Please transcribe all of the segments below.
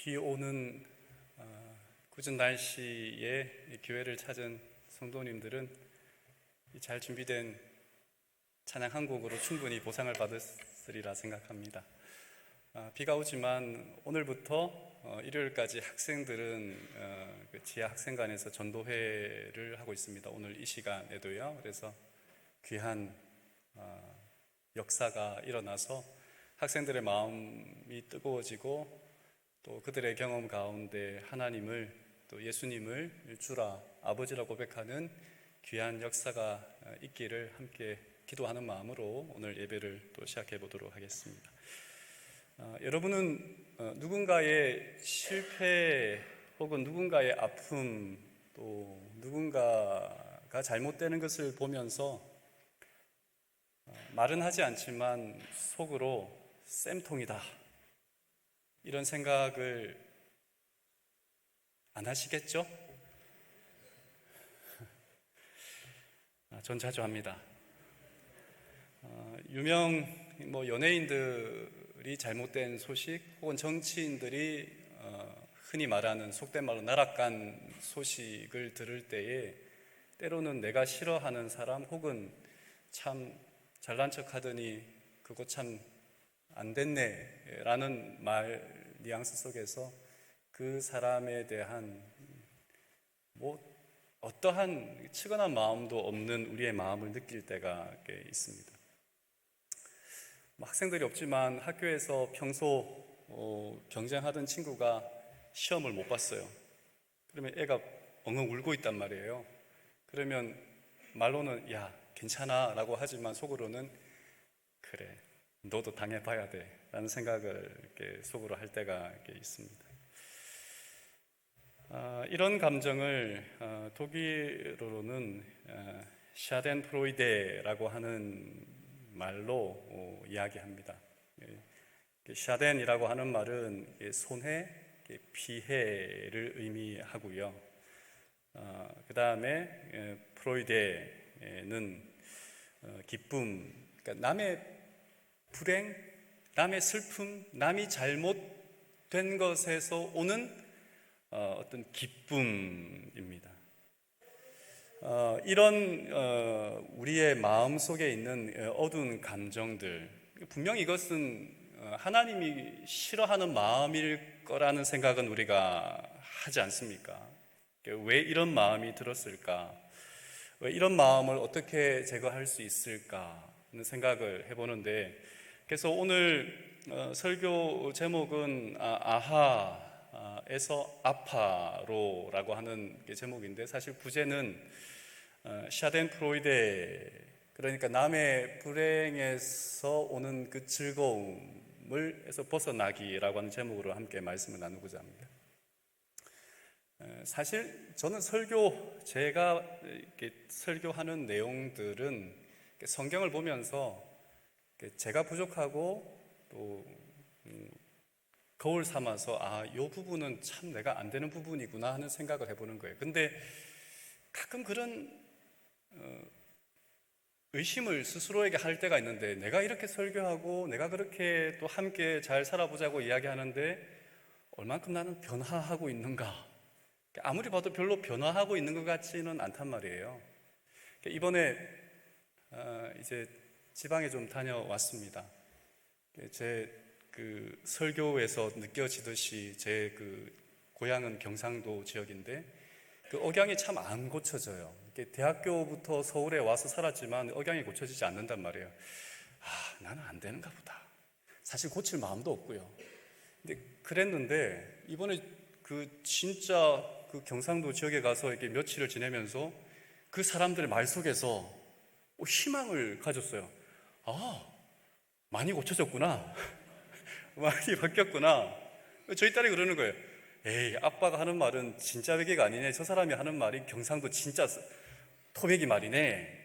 비 오는 궂은 날씨에 교회를 찾은 성도님들은 잘 준비된 찬양 한 곡으로 충분히 보상을 받으리라 생각합니다. 비가 오지만 오늘부터 일요일까지 학생들은 그 지하 학생관에서 전도회를 하고 있습니다. 오늘 이 시간에도요. 그래서 귀한 역사가 일어나서 학생들의 마음이 뜨거워지고 또 그들의 경험 가운데 하나님을 또 예수님을 주라 아버지라 고백하는 귀한 역사가 있기를 함께 기도하는 마음으로 오늘 예배를 또 시작해 보도록 하겠습니다. 여러분은 누군가의 실패 혹은 누군가의 아픔 또 누군가가 잘못되는 것을 보면서 말은 하지 않지만 속으로 쌤통이다 이런 생각을 안 하시겠죠? 전 자주 합니다. 유명 연예인들이 잘못된 소식 혹은 정치인들이 흔히 말하는 속된 말로 나락간 소식을 들을 때에 때로는 내가 싫어하는 사람 혹은 참 잘난 척 하더니 그거 참 안 됐네 라는 말 뉘앙스 속에서 그 사람에 대한 어떠한 측은한 마음도 없는 우리의 마음을 느낄 때가 있습니다. 학생들이 없지만 학교에서 평소 경쟁하던 친구가 시험을 못 봤어요. 그러면 애가 엉엉 울고 있단 말이에요. 그러면 말로는 야 괜찮아 라고 하지만 속으로는 그래 너도 당해봐야 돼 라는 생각을 이렇게 속으로 할 때가 있습니다. 이런 감정을 독일어로는 샤덴프로이데라고 하는 말로 이야기합니다. 샤덴이라고 하는 말은 손해, 피해를 의미하고요. 그 다음에 프로이데는 기쁨, 그러니까 남의 불행, 남의 슬픔, 남이 잘못된 것에서 오는 어떤 기쁨입니다. 이런 우리의 마음 속에 있는 어두운 감정들, 분명히 이것은 하나님이 싫어하는 마음일 거라는 생각은 우리가 하지 않습니까? 왜 이런 마음이 들었을까? 왜 이런 마음을 어떻게 제거할 수 있을까 하는 생각을 해보는데, 그래서 오늘 설교 제목은 아하에서 아파로라고 하는 제목인데, 사실 부제는 샤덴프로이데, 그러니까 남의 불행에서 오는 그 즐거움을 에서 벗어나기라고 하는 제목으로 함께 말씀을 나누고자 합니다. 사실 저는 제가 이렇게 설교하는 내용들은 성경을 보면서 제가 부족하고 또 거울 삼아서 이 부분은 참 내가 안 되는 부분이구나 하는 생각을 해보는 거예요. 근데 가끔 그런 의심을 스스로에게 할 때가 있는데, 내가 이렇게 설교하고 내가 그렇게 또 함께 잘 살아보자고 이야기하는데 얼만큼 나는 변화하고 있는가? 아무리 봐도 별로 변화하고 있는 것 같지는 않단 말이에요. 이번에 이제 지방에 좀 다녀왔습니다. 제 그 설교에서 느껴지듯이 제 그 고향은 경상도 지역인데 그 억양이 참 안 고쳐져요. 대학교부터 서울에 와서 살았지만 억양이 고쳐지지 않는단 말이에요. 나는 안 되는가 보다. 사실 고칠 마음도 없고요. 근데 그랬는데 이번에 진짜 그 경상도 지역에 가서 이렇게 며칠을 지내면서 그 사람들의 말 속에서 희망을 가졌어요. 많이 고쳐졌구나. 많이 바뀌었구나. 저희 딸이 그러는 거예요. 에이, 아빠가 하는 말은 진짜 외계가 아니네. 저 사람이 하는 말이 경상도 진짜 토백이 말이네.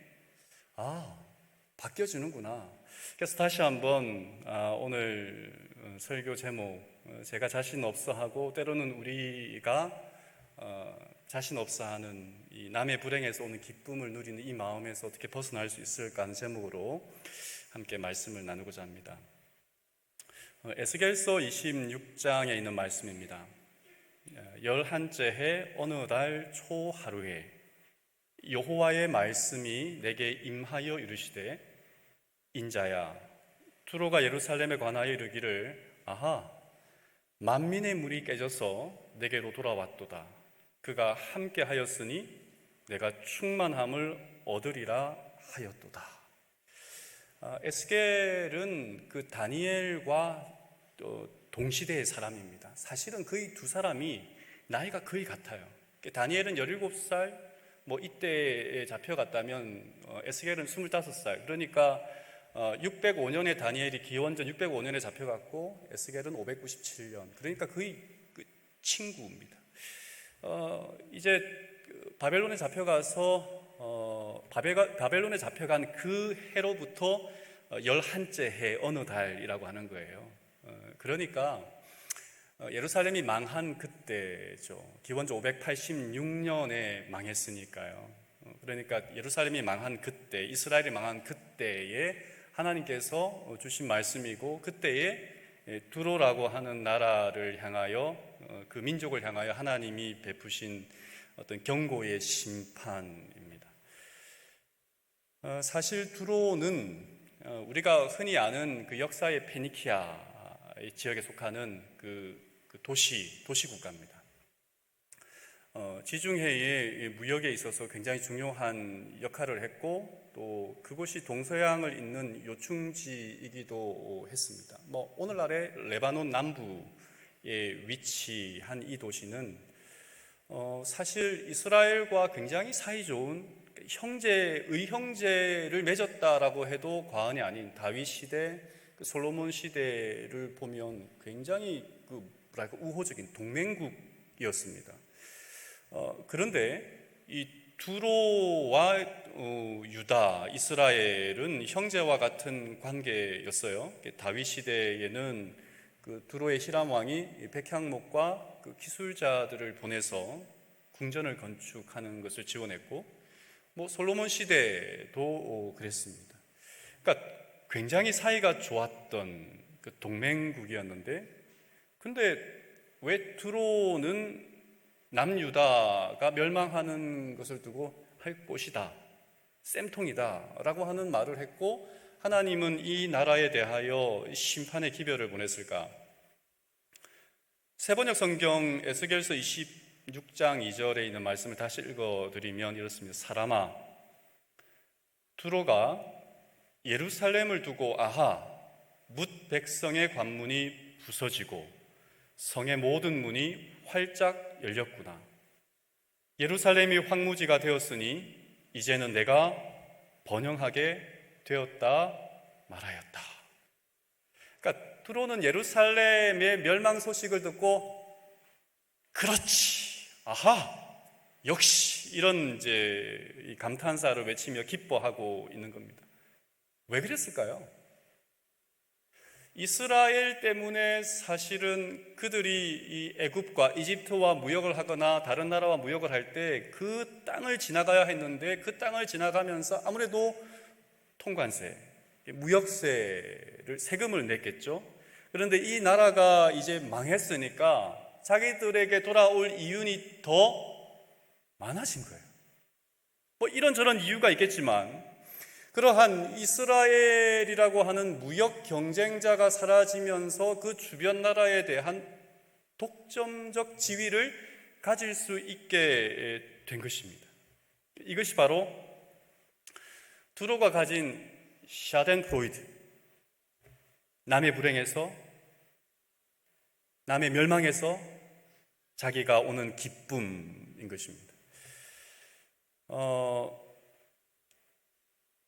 바뀌어지는구나. 그래서 다시 한번 오늘 설교 제목, 제가 자신 없어 하고 때로는 우리가 자신 없어 하는 이 남의 불행에서 오는 기쁨을 누리는 이 마음에서 어떻게 벗어날 수 있을까 하는 제목으로 함께 말씀을 나누고자 합니다. 에스겔서 26장에 있는 말씀입니다. 열한째 해 어느 달 초하루에 여호와의 말씀이 내게 임하여 이르시되, 인자야, 두로가 예루살렘에 관하여 이르기를, 아하, 만민의 물이 깨져서 내게로 돌아왔도다. 그가 함께 하였으니 내가 충만함을 얻으리라 하였도다. 에스겔은 그 다니엘과 동시대의 사람입니다. 사실은 거의 두 사람이 나이가 거의 같아요. 다니엘은 17살, 이때에 잡혀갔다면 에스겔은 25살. 그러니까 605년에 다니엘이 기원전 605년에 잡혀갔고 에스겔은 597년. 그러니까 거의 친구입니다. 이제 바벨론에 잡혀가서 바벨론에 잡혀간 그 해로부터 11째 해 어느 달이라고 하는 거예요. 그러니까 예루살렘이 망한 그때죠. 기원전 586년에 망했으니까요. 그러니까 예루살렘이 망한 그때, 이스라엘이 망한 그때에 하나님께서 주신 말씀이고, 그때에 두로라고 하는 나라를 향하여, 그 민족을 향하여 하나님이 베푸신 어떤 경고의 심판입니다. 사실 두로는 우리가 흔히 아는 그 역사의 페니키아 지역에 속하는 그 도시 국가입니다. 지중해의 무역에 있어서 굉장히 중요한 역할을 했고, 또 그곳이 동서양을 잇는 요충지이기도 했습니다. 오늘날의 레바논 남부에 위치한 이 도시는 사실 이스라엘과 굉장히 사이 좋은 의형제를 맺었다라고 해도 과언이 아닌 다윗 시대, 솔로몬 시대를 보면 굉장히 우호적인 동맹국이었습니다. 그런데 이 두로와 유다, 이스라엘은 형제와 같은 관계였어요. 다윗 시대에는 그 두로의 히람 왕이 백향목과 그 기술자들을 보내서 궁전을 건축하는 것을 지원했고, 솔로몬 시대도 그랬습니다. 그러니까 굉장히 사이가 좋았던 그 동맹국이었는데, 근데 왜 두로는 남유다가 멸망하는 것을 두고 할 것이다, 쌤통이다 라고 하는 말을 했고, 하나님은 이 나라에 대하여 심판의 기별을 보냈을까? 세번역 성경 에스겔서 26장 2절에 있는 말씀을 다시 읽어드리면 이렇습니다. 사람아, 두로가 예루살렘을 두고 아하, 뭇 백성의 관문이 부서지고 성의 모든 문이 활짝 열렸구나. 예루살렘이 황무지가 되었으니 이제는 내가 번영하게 되었다 말하였다. 그러니까 두로는 예루살렘의 멸망 소식을 듣고, 그렇지, 아하, 역시, 이런 이제 감탄사를 외치며 기뻐하고 있는 겁니다. 왜 그랬을까요? 이스라엘 때문에 사실은 그들이 이 애굽과 이집트와 무역을 하거나 다른 나라와 무역을 할 때 그 땅을 지나가야 했는데, 그 땅을 지나가면서 아무래도 통관세, 무역세를, 세금을 냈겠죠. 그런데 이 나라가 이제 망했으니까 자기들에게 돌아올 이윤이 더 많아진 거예요. 이런저런 이유가 있겠지만, 그러한 이스라엘이라고 하는 무역 경쟁자가 사라지면서 그 주변 나라에 대한 독점적 지위를 가질 수 있게 된 것입니다. 이것이 바로 두로가 가진 샤덴프로이드, 남의 불행에서, 남의 멸망에서 자기가 오는 기쁨인 것입니다.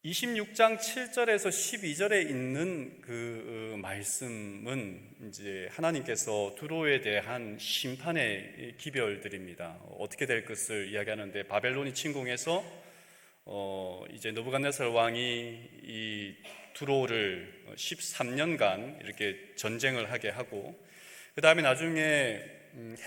26장 7절에서 12절에 있는 그 말씀은 이제 하나님께서 두로에 대한 심판의 기별들입니다. 어떻게 될 것을 이야기하는데, 바벨론이 침공해서 이제 느부갓네살 왕이 이 두로를 13년간 이렇게 전쟁을 하게 하고, 그 다음에 나중에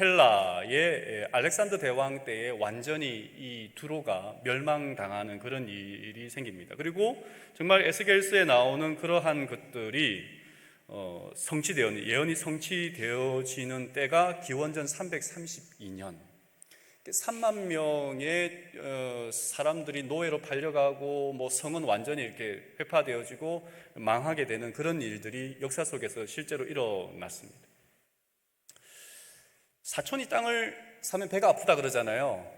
헬라의 알렉산더 대왕 때에 완전히 이 두로가 멸망당하는 그런 일이 생깁니다. 그리고 정말 에스겔서에 나오는 그러한 것들이 예언이 성취되어지는 때가 기원전 332년. 3만 명의 사람들이 노예로 팔려가고 성은 완전히 이렇게 회파되어지고 망하게 되는 그런 일들이 역사 속에서 실제로 일어났습니다. 사촌이 땅을 사면 배가 아프다 그러잖아요.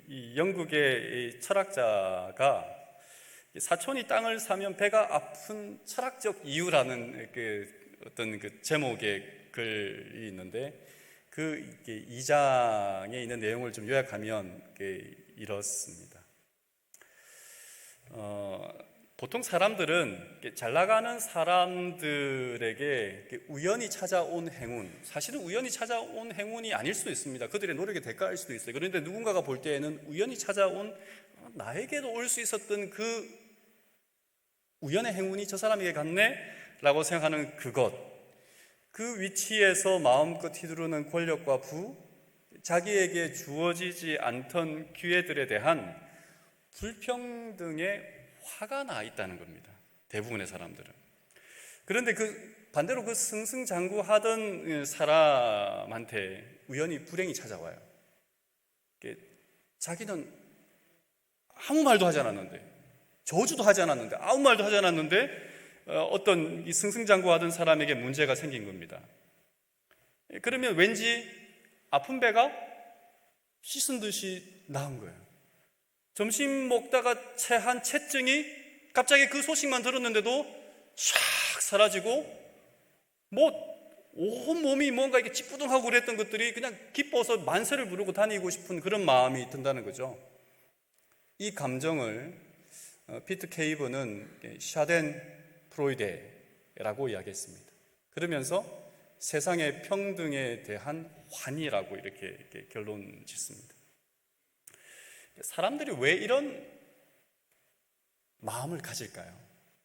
이 영국의 철학자가 사촌이 땅을 사면 배가 아픈 철학적 이유라는 어떤 제목의 글이 있는데, 그 2장에 있는 내용을 좀 요약하면 이렇습니다. 보통 사람들은 잘 나가는 사람들에게 우연히 찾아온 행운, 사실은 우연히 찾아온 행운이 아닐 수도 있습니다. 그들의 노력의 대가일 수도 있어요. 그런데 누군가가 볼 때에는 우연히 찾아온, 나에게도 올 수 있었던 그 우연의 행운이 저 사람에게 갔네 라고 생각하는 그것, 그 위치에서 마음껏 휘두르는 권력과 부, 자기에게 주어지지 않던 기회들에 대한 불평등에 화가 나 있다는 겁니다. 대부분의 사람들은. 그런데 반대로 그 승승장구하던 사람한테 우연히 불행이 찾아와요. 자기는 아무 말도 하지 않았는데, 저주도 하지 않았는데, 아무 말도 하지 않았는데 어떤 이 승승장구하던 사람에게 문제가 생긴 겁니다. 그러면 왠지 아픈 배가 씻은 듯이 나은 거예요. 점심 먹다가 체한 체증이 갑자기 그 소식만 들었는데도 샥 사라지고, 온 몸이 뭔가 이렇게 찌뿌둥하고 그랬던 것들이 그냥 기뻐서 만세를 부르고 다니고 싶은 그런 마음이 든다는 거죠. 이 감정을 피트 케이브는 샤덴 프로이데라고 이야기했습니다. 그러면서 세상의 평등에 대한 환희라고 이렇게 결론 짓습니다. 사람들이 왜 이런 마음을 가질까요?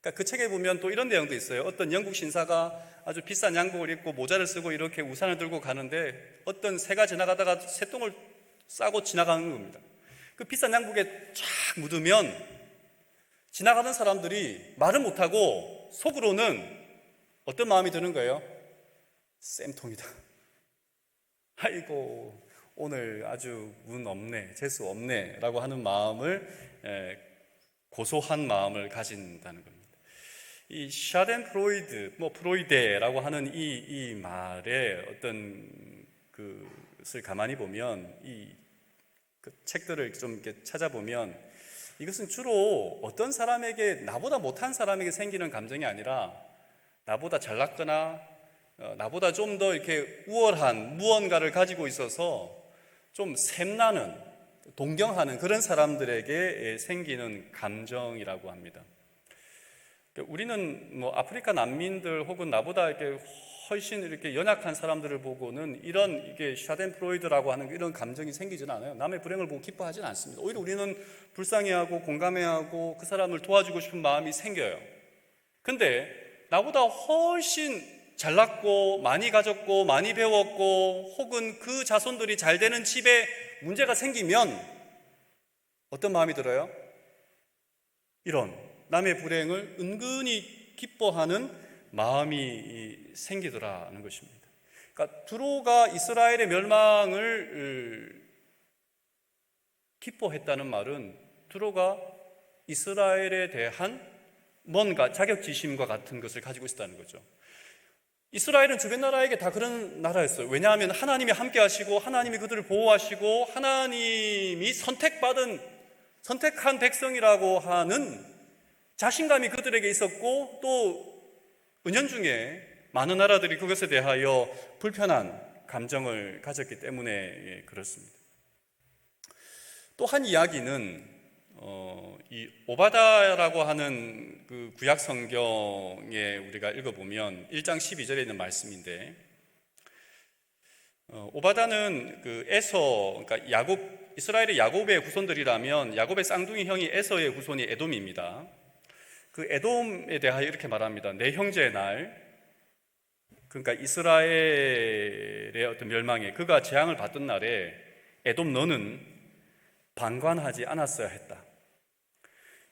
그러니까 그 책에 보면 또 이런 내용도 있어요. 어떤 영국 신사가 아주 비싼 양복을 입고 모자를 쓰고 이렇게 우산을 들고 가는데 어떤 새가 지나가다가 새똥을 싸고 지나가는 겁니다. 그 비싼 양복에 쫙 묻으면 지나가는 사람들이 말을 못하고 속으로는 어떤 마음이 드는 거예요? 쌤통이다. 아이고, 오늘 아주 운 없네, 재수 없네 라고 하는 마음을, 고소한 마음을 가진다는 겁니다. 이 샤덴 프로이데라고 하는 이 말의 어떤 것을 가만히 보면, 그 책들을 좀 이렇게 찾아보면 이것은 주로 어떤 사람에게, 나보다 못한 사람에게 생기는 감정이 아니라 나보다 잘났거나 나보다 좀 더 이렇게 우월한 무언가를 가지고 있어서 좀 샘나는, 동경하는 그런 사람들에게 생기는 감정이라고 합니다. 우리는 아프리카 난민들 혹은 나보다 이렇게 훨씬 이렇게 연약한 사람들을 보고는 이게 샤덴프로이드라고 하는 이런 감정이 생기지는 않아요. 남의 불행을 보고 기뻐하지는 않습니다. 오히려 우리는 불쌍해하고 공감해하고 그 사람을 도와주고 싶은 마음이 생겨요. 근데 나보다 훨씬 잘났고 많이 가졌고 많이 배웠고 혹은 그 자손들이 잘 되는 집에 문제가 생기면 어떤 마음이 들어요? 이런 남의 불행을 은근히 기뻐하는 마음이 생기더라는 것입니다. 그러니까 두로가 이스라엘의 멸망을 기뻐했다는 말은 두로가 이스라엘에 대한 뭔가 자격지심과 같은 것을 가지고 있었다는 거죠. 이스라엘은 주변 나라에게 다 그런 나라였어요. 왜냐하면 하나님이 함께 하시고 하나님이 그들을 보호하시고 하나님이 선택한 백성이라고 하는 자신감이 그들에게 있었고, 또 은연중에 많은 나라들이 그것에 대하여 불편한 감정을 가졌기 때문에 그렇습니다. 또 한 이야기는 이 오바다라고 하는 그 구약 성경에 우리가 읽어보면 1장 12절에 있는 말씀인데, 오바다는 그 에서, 그러니까 이스라엘의 야곱의 후손들이라면 야곱의 쌍둥이 형이 에서의 후손이 에돔입니다. 그 에돔에 대하여 이렇게 말합니다. 내 형제의 날, 그러니까 이스라엘의 어떤 멸망에 그가 재앙을 받던 날에 에돔 너는 방관하지 않았어야 했다.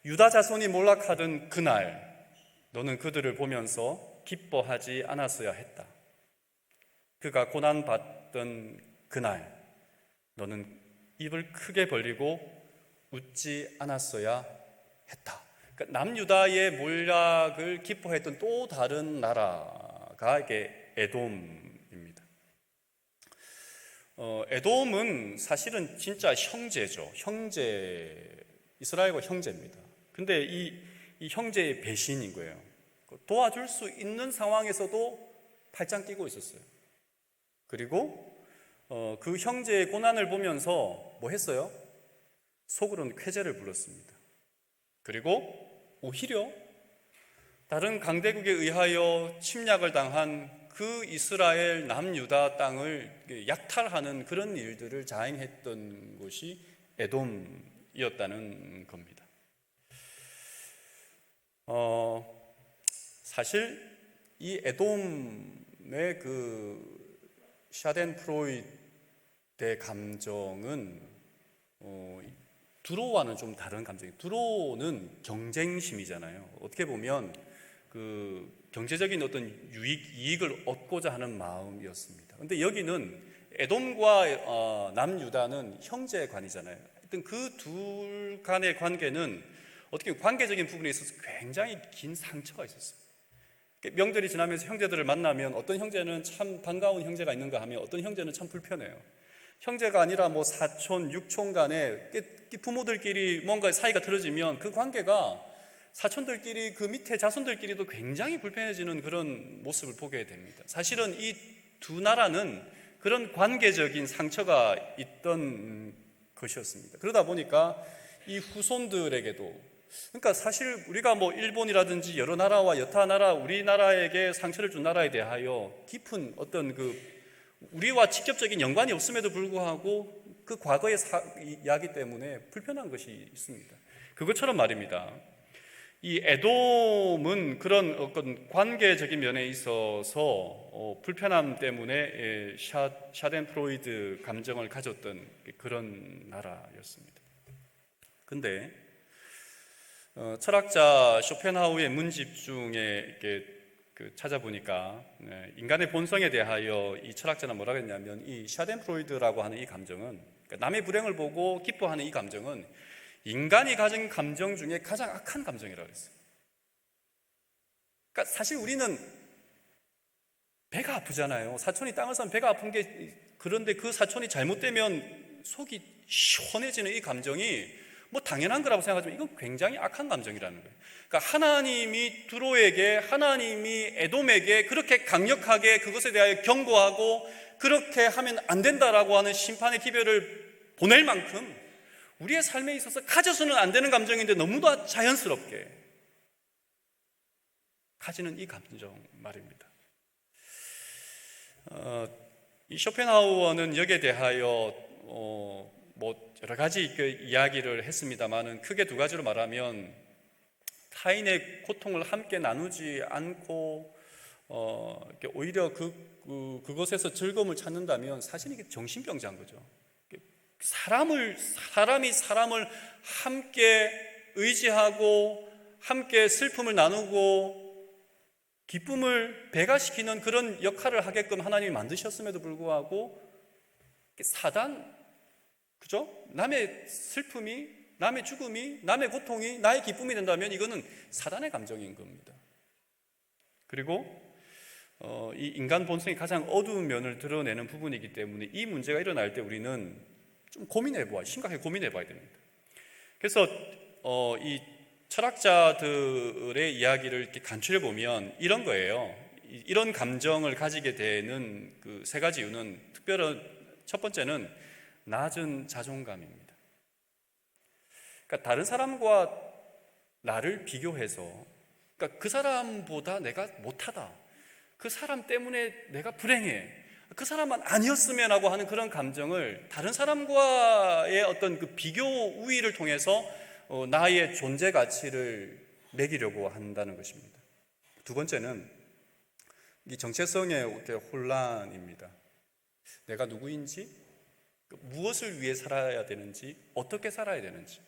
유다 자손이 몰락하던 그날 너는 그들을 보면서 기뻐하지 않았어야 했다. 그가 고난받던 그날 너는 입을 크게 벌리고 웃지 않았어야 했다. 그러니까 남유다의 몰락을 기뻐했던 또 다른 나라가 이게 에돔입니다. 에돔은 사실은 진짜 형제죠. 이스라엘과 형제입니다. 근데 이 형제의 배신인 거예요. 도와줄 수 있는 상황에서도 팔짱 끼고 있었어요. 그리고 그 형제의 고난을 보면서 뭐 했어요? 속으로는 쾌재를 불렀습니다. 그리고 오히려 다른 강대국에 의하여 침략을 당한 그 이스라엘 남유다 땅을 약탈하는 그런 일들을 자행했던 곳이 에돔이었다는 겁니다. 사실 이 에돔의 그 샤덴프로이드의 감정은 두로와는 좀 다른 감정이에요. 두로는 경쟁심이잖아요. 어떻게 보면 그 경제적인 어떤 이익을 얻고자 하는 마음이었습니다. 근데 여기는 에돔과 남유다는 형제관이잖아요. 하여튼 그 둘 간의 관계는 어떻게 관계적인 부분에 있어서 굉장히 긴 상처가 있었어요. 명절이 지나면서 형제들을 만나면 어떤 형제는 참 반가운 형제가 있는가 하면 어떤 형제는 참 불편해요. 형제가 아니라 뭐 사촌, 육촌 간에 부모들끼리 뭔가 사이가 틀어지면 그 관계가 사촌들끼리 그 밑에 자손들끼리도 굉장히 불편해지는 그런 모습을 보게 됩니다. 사실은 이 두 나라는 그런 관계적인 상처가 있던 것이었습니다. 그러다 보니까 이 후손들에게도, 그러니까 사실 우리가 뭐 일본이라든지 여러 나라와 여타 나라, 우리나라에게 상처를 준 나라에 대하여 깊은 어떤 그 우리와 직접적인 연관이 없음에도 불구하고 그 과거의 이야기 때문에 불편한 것이 있습니다. 그것처럼 말입니다. 이 에돔은 그런 어떤 관계적인 면에 있어서 불편함 때문에 샤덴프로이드 감정을 가졌던 그런 나라였습니다. 근데 철학자 쇼펜하우의 문집 중에 이렇게 찾아보니까 인간의 본성에 대하여 이 철학자는 뭐라고 했냐면 이 샤덴프로이드라고 하는 이 감정은, 그러니까 남의 불행을 보고 기뻐하는 이 감정은 인간이 가진 감정 중에 가장 악한 감정이라고 했어요. 그러니까 사실 우리는 배가 아프잖아요. 사촌이 땅을 사면 배가 아픈 게, 그런데 그 사촌이 잘못되면 속이 시원해지는 이 감정이 뭐 당연한 거라고 생각하지만 이건 굉장히 악한 감정이라는 거예요. 그러니까 하나님이 두로에게, 하나님이 에돔에게 그렇게 강력하게 그것에 대하여 경고하고 그렇게 하면 안 된다라고 하는 심판의 기별을 보낼 만큼 우리의 삶에 있어서 가져서는 안 되는 감정인데 너무나 자연스럽게 가지는 이 감정 말입니다. 이 쇼펜하우어는 여기에 대하여 뭐 여러 가지 이야기를 했습니다만은 크게 두 가지로 말하면 타인의 고통을 함께 나누지 않고 오히려 그것에서 즐거움을 찾는다면 사실 이게 정신병자인 거죠. 사람이 사람을 함께 의지하고 함께 슬픔을 나누고 기쁨을 배가시키는 그런 역할을 하게끔 하나님이 만드셨음에도 불구하고 사단, 그죠? 남의 슬픔이, 남의 죽음이, 남의 고통이 나의 기쁨이 된다면 이거는 사단의 감정인 겁니다. 그리고 이 인간 본성이 가장 어두운 면을 드러내는 부분이기 때문에 이 문제가 일어날 때 우리는 좀 심각하게 고민해봐야 됩니다. 그래서 이 철학자들의 이야기를 이렇게 간추려 보면 이런 거예요. 이런 감정을 가지게 되는 그 세 가지 이유는 특별한 첫 번째는 낮은 자존감입니다. 그러니까 다른 사람과 나를 비교해서, 그러니까 그 사람보다 내가 못하다, 그 사람 때문에 내가 불행해, 그 사람만 아니었으면 하고 하는 그런 감정을 다른 사람과의 어떤 그 비교 우위를 통해서 나의 존재 가치를 매기려고 한다는 것입니다. 두 번째는 이 정체성의 혼란입니다. 내가 누구인지, 무엇을 위해 살아야 되는지, 어떻게 살아야 되는지.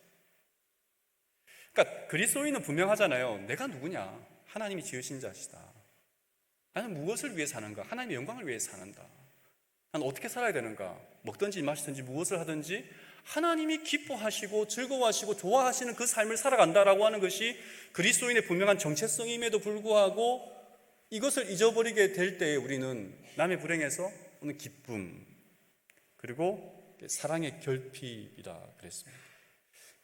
그러니까 그리스도인은 분명하잖아요. 내가 누구냐? 하나님이 지으신 자시다. 나는 무엇을 위해 사는가? 하나님의 영광을 위해 사는다. 나는 어떻게 살아야 되는가? 먹든지 마시든지 무엇을 하든지 하나님이 기뻐하시고 즐거워하시고 좋아하시는 그 삶을 살아간다라고 하는 것이 그리스도인의 분명한 정체성임에도 불구하고 이것을 잊어버리게 될 때에 우리는 남의 불행에서 오는 기쁨, 그리고 사랑의 결핍이라 그랬습니다.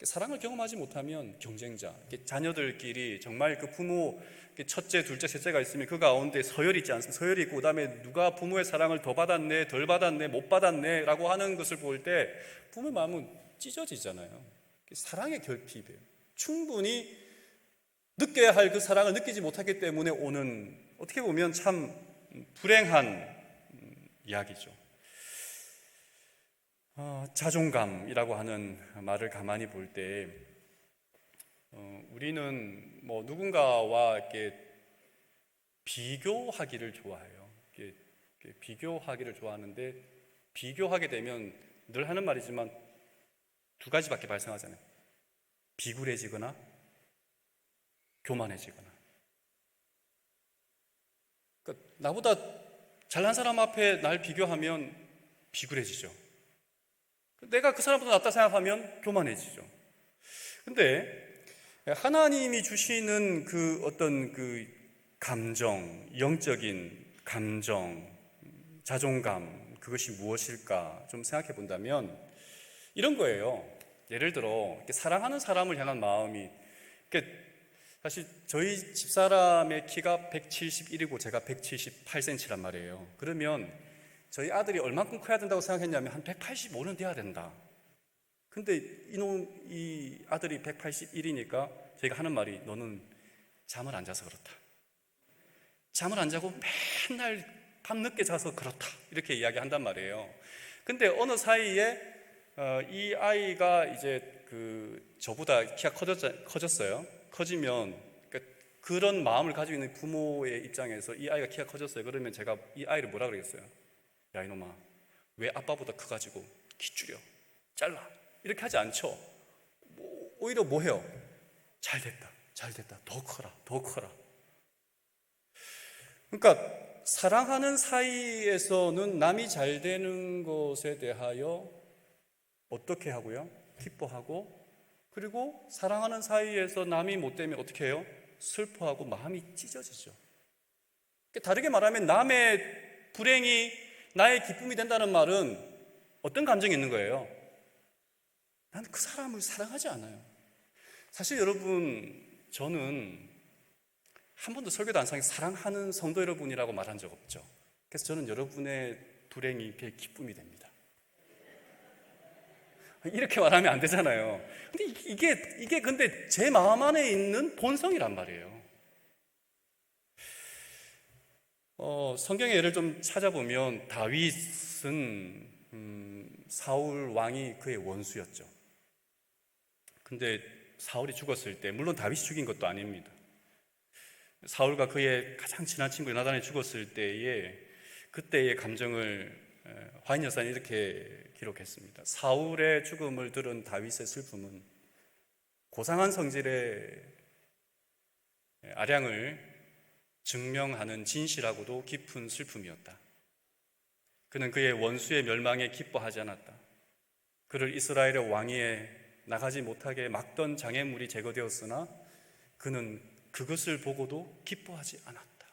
사랑을 경험하지 못하면 경쟁자, 자녀들끼리 정말 그 부모 첫째, 둘째, 셋째가 있으면 그 가운데 서열이 있지 않습니까? 서열이 있고 그다음에 누가 부모의 사랑을 더 받았네, 덜 받았네, 못 받았네 라고 하는 것을 볼 때 부모의 마음은 찢어지잖아요. 사랑의 결핍이에요. 충분히 느껴야 할 그 사랑을 느끼지 못하기 때문에 오는, 어떻게 보면 참 불행한 이야기죠. 자존감이라고 하는 말을 가만히 볼 때 우리는 뭐 누군가와 이렇게 비교하기를 좋아해요. 이렇게 비교하기를 좋아하는데 비교하게 되면 늘 하는 말이지만 두 가지밖에 발생하잖아요. 비굴해지거나 교만해지거나. 그러니까 나보다 잘난 사람 앞에 날 비교하면 비굴해지죠. 내가 그 사람보다 낫다 생각하면 교만해지죠. 근데 하나님이 주시는 그 어떤 그 감정, 영적인 감정, 자존감, 그것이 무엇일까 좀 생각해 본다면 이런 거예요. 예를 들어 사랑하는 사람을 향한 마음이, 사실 저희 집사람의 키가 171이고 제가 178cm란 말이에요. 그러면 저희 아들이 얼만큼 커야 된다고 생각했냐면 한 185는 돼야 된다. 근데 이 아들이 181이니까 저희가 하는 말이, 너는 잠을 안 자서 그렇다. 잠을 안 자고 맨날 밤늦게 자서 그렇다. 이렇게 이야기한단 말이에요. 근데 어느 사이에 이 아이가 이제 저보다 키가 커졌어요. 커지면 그런 마음을 가지고 있는 부모의 입장에서 이 아이가 키가 커졌어요. 그러면 제가 이 아이를 뭐라 그러겠어요? 야 이놈아, 왜 아빠보다 커가지고 키 줄여, 잘라, 이렇게 하지 않죠. 오히려 뭐 해요? 잘됐다, 더 커라. 그러니까 사랑하는 사이에서는 남이 잘 되는 것에 대하여 어떻게 하고요? 기뻐하고, 그리고 사랑하는 사이에서 남이 못 되면 어떻게 해요? 슬퍼하고 마음이 찢어지죠. 다르게 말하면 남의 불행이 나의 기쁨이 된다는 말은 어떤 감정이 있는 거예요? 나는 그 사람을 사랑하지 않아요. 사실 여러분, 저는 한 번도 설교도 안 상에 사랑하는 성도 여러분이라고 말한 적 없죠. 그래서 저는 여러분의 불행이 제 기쁨이 됩니다. 이렇게 말하면 안 되잖아요. 근데 이게 근데 제 마음 안에 있는 본성이란 말이에요. 성경의 예를 좀 찾아보면 다윗은 사울 왕이 그의 원수였죠. 근데 사울이 죽었을 때, 물론 다윗이 죽인 것도 아닙니다. 사울과 그의 가장 친한 친구 요나단이 죽었을 때에 그때의 감정을 화인 여사는 이렇게 기록했습니다. 사울의 죽음을 들은 다윗의 슬픔은 고상한 성질의 아량을 증명하는 진실하고도 깊은 슬픔이었다. 그는 그의 원수의 멸망에 기뻐하지 않았다. 그를 이스라엘의 왕위에 나가지 못하게 막던 장애물이 제거되었으나 그는 그것을 보고도 기뻐하지 않았다.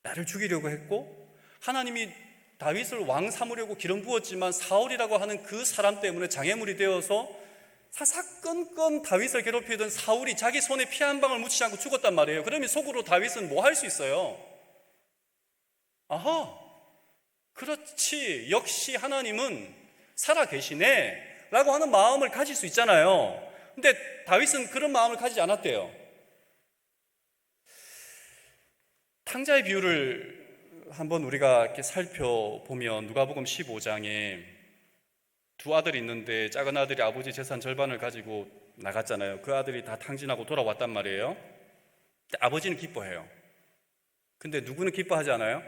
나를 죽이려고 했고 하나님이 다윗을 왕 삼으려고 기름 부었지만 사울이라고 하는 그 사람 때문에 장애물이 되어서 사사건건 다윗을 괴롭히던 사울이 자기 손에 피 한 방울 묻히지 않고 죽었단 말이에요. 그러면 속으로 다윗은 뭐 할 수 있어요? 아하, 그렇지, 역시 하나님은 살아계시네 라고 하는 마음을 가질 수 있잖아요. 근데 다윗은 그런 마음을 가지지 않았대요. 탕자의 비유를 한번 우리가 이렇게 살펴보면 누가복음 15장에 두 아들이 있는데 작은 아들이 아버지 재산 절반을 가지고 나갔잖아요. 그 아들이 다 탕진하고 돌아왔단 말이에요. 아버지는 기뻐해요. 근데 누구는 기뻐하지 않아요?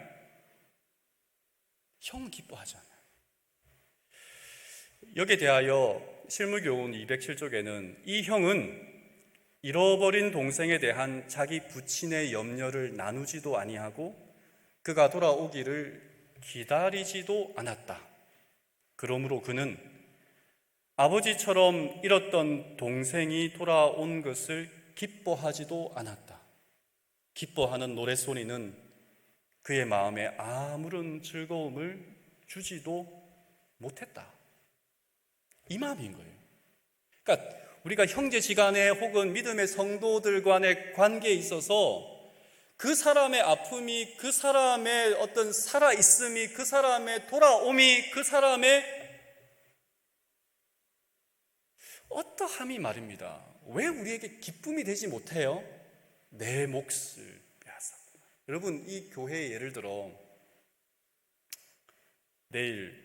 형은 기뻐하지 않아요. 여기에 대하여 실무교훈 207쪽에는 이 형은 잃어버린 동생에 대한 자기 부친의 염려를 나누지도 아니하고 그가 돌아오기를 기다리지도 않았다. 그러므로 그는 아버지처럼 잃었던 동생이 돌아온 것을 기뻐하지도 않았다. 기뻐하는 노랫소리는 그의 마음에 아무런 즐거움을 주지도 못했다. 이 마음인 거예요. 그러니까 우리가 형제지간에 혹은 믿음의 성도들 간의 관계에 있어서 그 사람의 아픔이, 그 사람의 어떤 살아있음이, 그 사람의 돌아옴이, 그 사람의 어떠함이 말입니다. 왜 우리에게 기쁨이 되지 못해요? 내 몫을 빼앗았구나. 여러분, 이 교회에 예를 들어 내일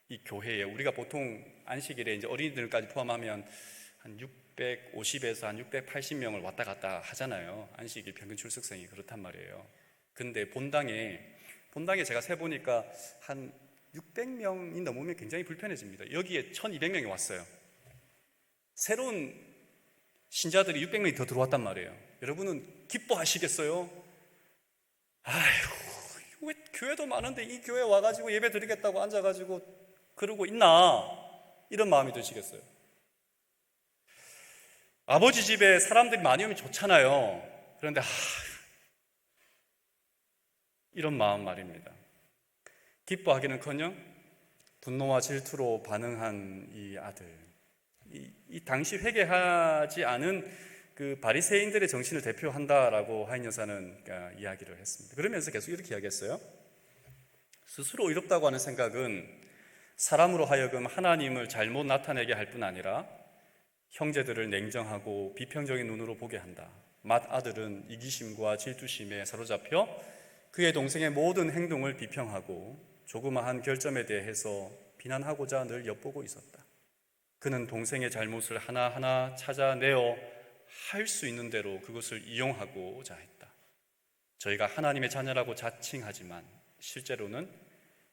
이 교회에 우리가 보통 안식일에 이제 어린이들까지 포함하면 한 650에서 한 680명을 왔다 갔다 하잖아요. 안식일 평균 출석생이 그렇단 말이에요. 근데 본당에 제가 세보니까 한 600명이 넘으면 굉장히 불편해집니다. 여기에 1200명이 왔어요. 새로운 신자들이 600명이 더 들어왔단 말이에요. 여러분은 기뻐하시겠어요? 아휴, 왜 교회도 많은데 이 교회 와가지고 예배 드리겠다고 앉아가지고 그러고 있나? 이런 마음이 드시겠어요? 아버지 집에 사람들이 많이 오면 좋잖아요. 그런데 이런 마음 말입니다. 기뻐하기는커녕 분노와 질투로 반응한 이 아들, 이 당시 회개하지 않은 그 바리새인들의 정신을 대표한다라고 하인 여사는 이야기를 했습니다. 그러면서 계속 이렇게 이야기했어요. 스스로 의롭다고 하는 생각은 사람으로 하여금 하나님을 잘못 나타내게 할 뿐 아니라 형제들을 냉정하고 비평적인 눈으로 보게 한다. 맏아들은 이기심과 질투심에 사로잡혀 그의 동생의 모든 행동을 비평하고 조그마한 결점에 대해서 비난하고자 늘 엿보고 있었다. 그는 동생의 잘못을 하나하나 찾아내어 할 수 있는 대로 그것을 이용하고자 했다. 저희가 하나님의 자녀라고 자칭하지만 실제로는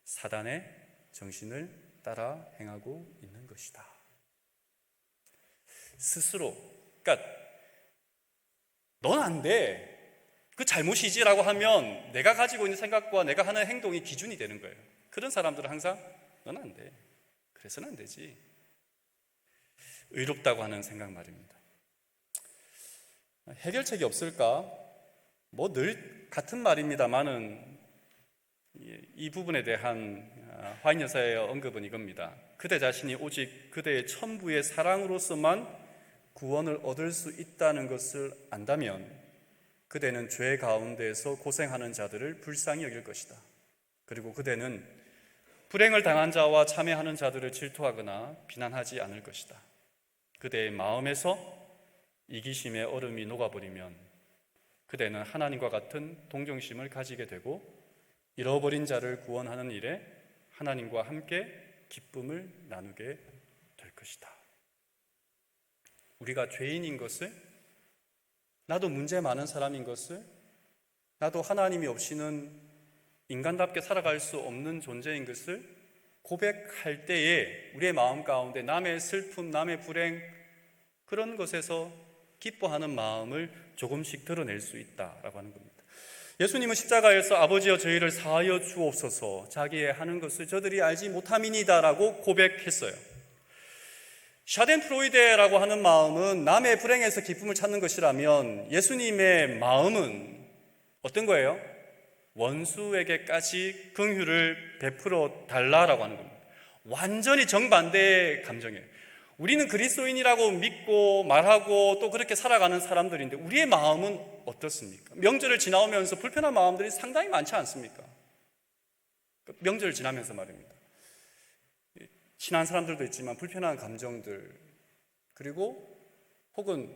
사단의 정신을 따라 행하고 있는 것이다. 스스로, 그러니까 넌 안 돼, 그 잘못이지라고 하면 내가 가지고 있는 생각과 내가 하는 행동이 기준이 되는 거예요. 그런 사람들은 항상 넌 안 돼, 그래서는 안 되지. 의롭다고 하는 생각 말입니다. 해결책이 없을까? 뭐 늘 같은 말입니다만은 이 부분에 대한 화인 여사의 언급은 이겁니다. 그대 자신이 오직 그대의 천부의 사랑으로서만 구원을 얻을 수 있다는 것을 안다면 그대는 죄 가운데서 고생하는 자들을 불쌍히 여길 것이다. 그리고 그대는 불행을 당한 자와 참회하는 자들을 질투하거나 비난하지 않을 것이다. 그대의 마음에서 이기심의 얼음이 녹아버리면 그대는 하나님과 같은 동정심을 가지게 되고 잃어버린 자를 구원하는 일에 하나님과 함께 기쁨을 나누게 될 것이다. 우리가 죄인인 것을, 나도 문제 많은 사람인 것을, 나도 하나님이 없이는 인간답게 살아갈 수 없는 존재인 것을 고백할 때에 우리의 마음 가운데 남의 슬픔, 남의 불행, 그런 것에서 기뻐하는 마음을 조금씩 드러낼 수 있다라고 하는 겁니다. 예수님은 십자가에서 아버지여 저희를 사하여 주옵소서, 자기의 하는 것을 저들이 알지 못함이니다라고 고백했어요. 샤덴프로이데라고 하는 마음은 남의 불행에서 기쁨을 찾는 것이라면 예수님의 마음은 어떤 거예요? 원수에게까지 긍휼을 베풀어 달라라고 하는 겁니다. 완전히 정반대의 감정이에요. 우리는 그리스도인이라고 믿고 말하고 또 그렇게 살아가는 사람들인데 우리의 마음은 어떻습니까? 명절을 지나오면서 불편한 마음들이 상당히 많지 않습니까? 명절을 지나면서 말입니다. 친한 사람들도 있지만 불편한 감정들, 그리고 혹은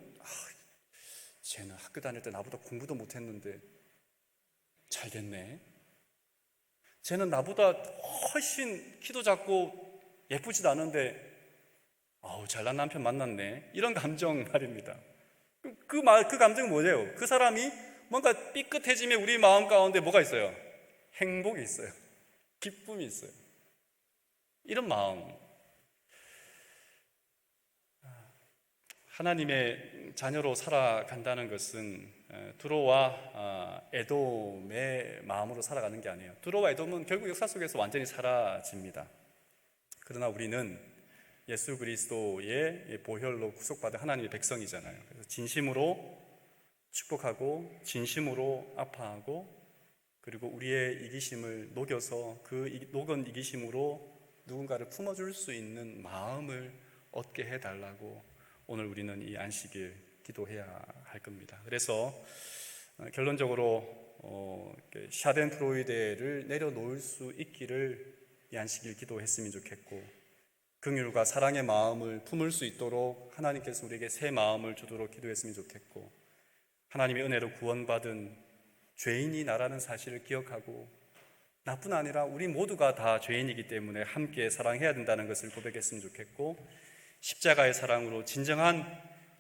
쟤는 학교 다닐 때 나보다 공부도 못했는데 잘 됐네. 쟤는 나보다 훨씬 키도 작고 예쁘지도 않은데 잘난 남편 만났네. 이런 감정 말입니다. 그 감정은 뭐예요? 그 사람이 뭔가 삐끗해지면 우리 마음 가운데 뭐가 있어요? 행복이 있어요. 기쁨이 있어요. 이런 마음. 하나님의 자녀로 살아간다는 것은 두로와 에돔의 마음으로 살아가는 게 아니에요. 두로와 에돔은 결국 역사 속에서 완전히 사라집니다. 그러나 우리는 예수 그리스도의 보혈로 구속받은 하나님의 백성이잖아요. 그래서 진심으로 축복하고 진심으로 아파하고 그리고 우리의 이기심을 녹여서 그 녹은 이기심으로 누군가를 품어줄 수 있는 마음을 얻게 해달라고 오늘 우리는 이 안식일 기도해야 할 겁니다. 그래서 결론적으로 샤덴프로이데를 내려놓을 수 있기를 이 안식일 기도했으면 좋겠고, 긍휼과 사랑의 마음을 품을 수 있도록 하나님께서 우리에게 새 마음을 주도록 기도했으면 좋겠고, 하나님의 은혜로 구원받은 죄인이 나라는 사실을 기억하고 나뿐 아니라 우리 모두가 다 죄인이기 때문에 함께 사랑해야 된다는 것을 고백했으면 좋겠고, 십자가의 사랑으로 진정한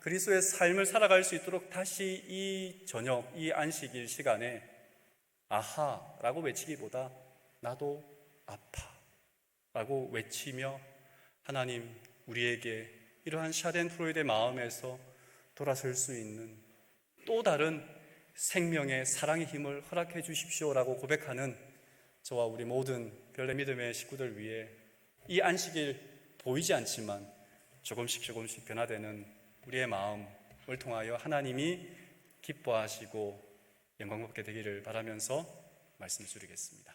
그리스도의 삶을 살아갈 수 있도록 다시 이 저녁, 이 안식일 시간에 아하라고 외치기보다 나도 아파라고 외치며 하나님 우리에게 이러한 샤덴프로이드의 마음에서 돌아설 수 있는 또 다른 생명의 사랑의 힘을 허락해 주십시오라고 고백하는 저와 우리 모든 별내 믿음의 식구들 위해 이 안식일 보이지 않지만 조금씩 변화되는 우리의 마음을 통하여 하나님이 기뻐하시고 영광 받게 되기를 바라면서 말씀을 드리겠습니다.